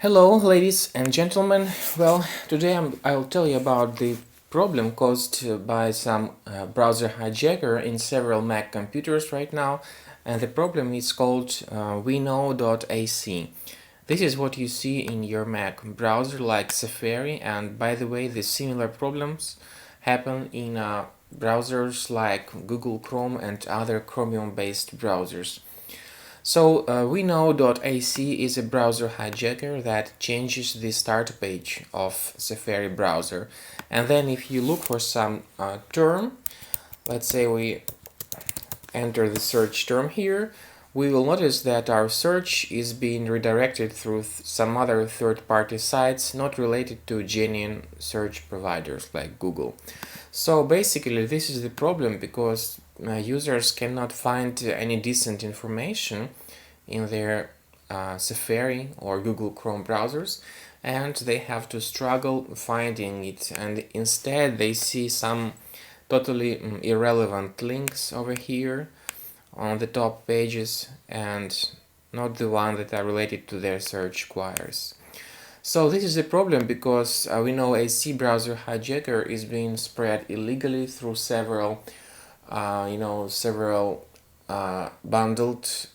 Hello, ladies and gentlemen. Well, today I'll tell you about the problem caused by some browser hijacker in several Mac computers right now, and the problem is called Weknow.ac. This is what you see in your Mac browser like Safari, and by the way, the similar problems happen in browsers like Google Chrome and other Chromium-based browsers. So Weknow.ac is a browser hijacker that changes the start page of Safari browser, and then if you look for some term, let's say we enter the search term here, we will notice that our search is being redirected through some other third-party sites not related to genuine search providers like Google. So basically this is the problem because users cannot find any decent information in their Safari or Google Chrome browsers, and they have to struggle finding it, and instead they see some totally irrelevant links over here on the top pages and not the one that are related to their search queries. So this is a problem because Weknow.ac browser hijacker is being spread illegally through several bundled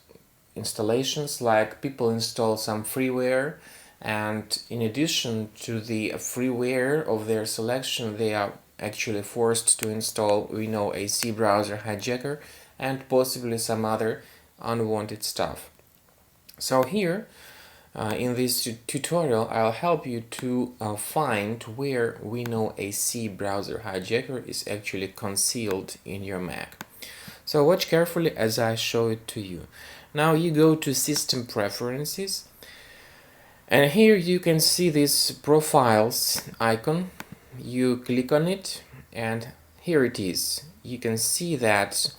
installations, like people install some freeware, and in addition to the freeware of their selection, they are actually forced to install Weknow.ac browser hijacker and possibly some other unwanted stuff. So here in this tutorial I'll help you to find where Weknow.ac browser hijacker is actually concealed in your Mac. So watch carefully as I show it to you. Now you go to System Preferences, and here you can see this Profiles icon. You click on it, and here it is. You can see that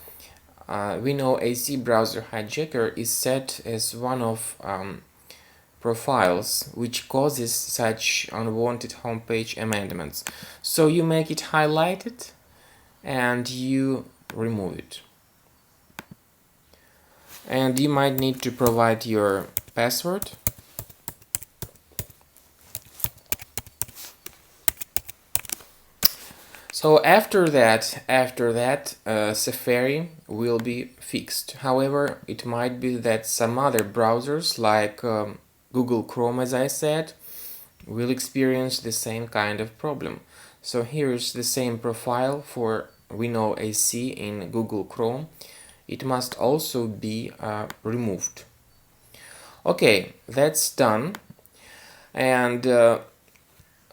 Weknow.ac browser hijacker is set as one of profiles which causes such unwanted homepage amendments. So you make it highlighted and you remove it. And you might need to provide your password. So after that Safari will be fixed. However, it might be that some other browsers like Google Chrome, as I said, will experience the same kind of problem. So here's the same profile for Weknow.ac in Google Chrome. It must also be removed. Okay, that's done, and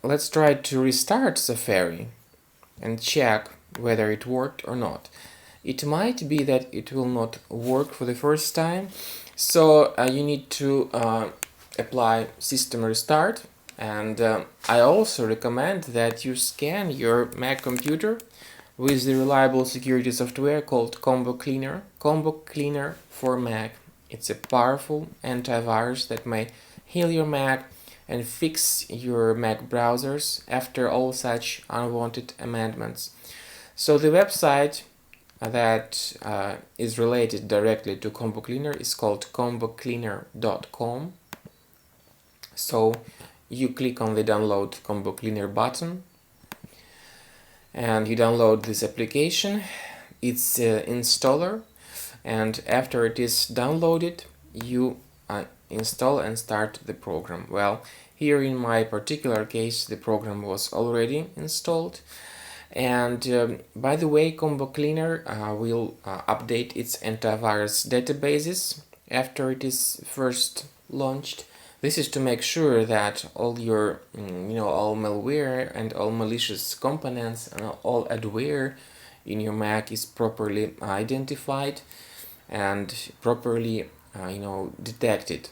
let's try to restart Safari and check whether it worked or not. It might be that it will not work for the first time, so you need to apply system restart, and I also recommend that you scan your Mac computer with the reliable security software called Combo Cleaner. Combo Cleaner for Mac. It's a powerful antivirus that may heal your Mac and fix your Mac browsers after all such unwanted amendments. So the website that is related directly to Combo Cleaner is called combocleaner.com. So you click on the download Combo Cleaner button and you download this application. It's installer, and after it is downloaded you install and start the program. Well, here in my particular case the program was already installed, and by the way, Combo Cleaner will update its antivirus databases after it is first launched. This is to make sure that all your all malware and all malicious components and all adware in your Mac is properly identified and properly detected.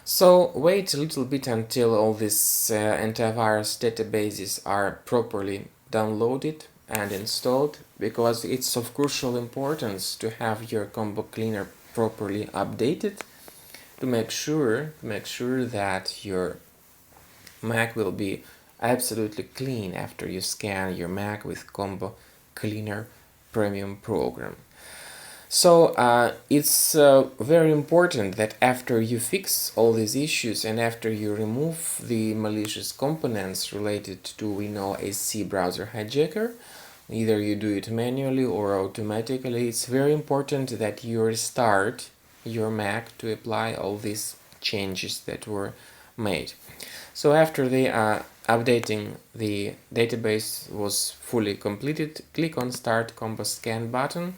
So wait a little bit until all these antivirus databases are properly downloaded and installed, because it's of crucial importance to have your Combo Cleaner properly updated to make sure that your Mac will be absolutely clean after you scan your Mac with Combo Cleaner Premium program. So it's very important that after you fix all these issues and after you remove the malicious components related to Weknow.ac browser hijacker, either you do it manually or automatically, it's very important that you restart your Mac to apply all these changes that were made. So after the updating the database was fully completed, click on Start Combo Scan button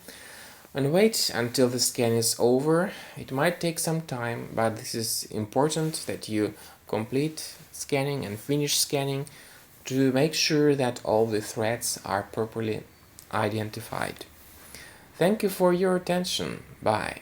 and wait until the scan is over. It might take some time, but this is important that you complete scanning and finish scanning to make sure that all the threats are properly identified. Thank you for your attention. Bye.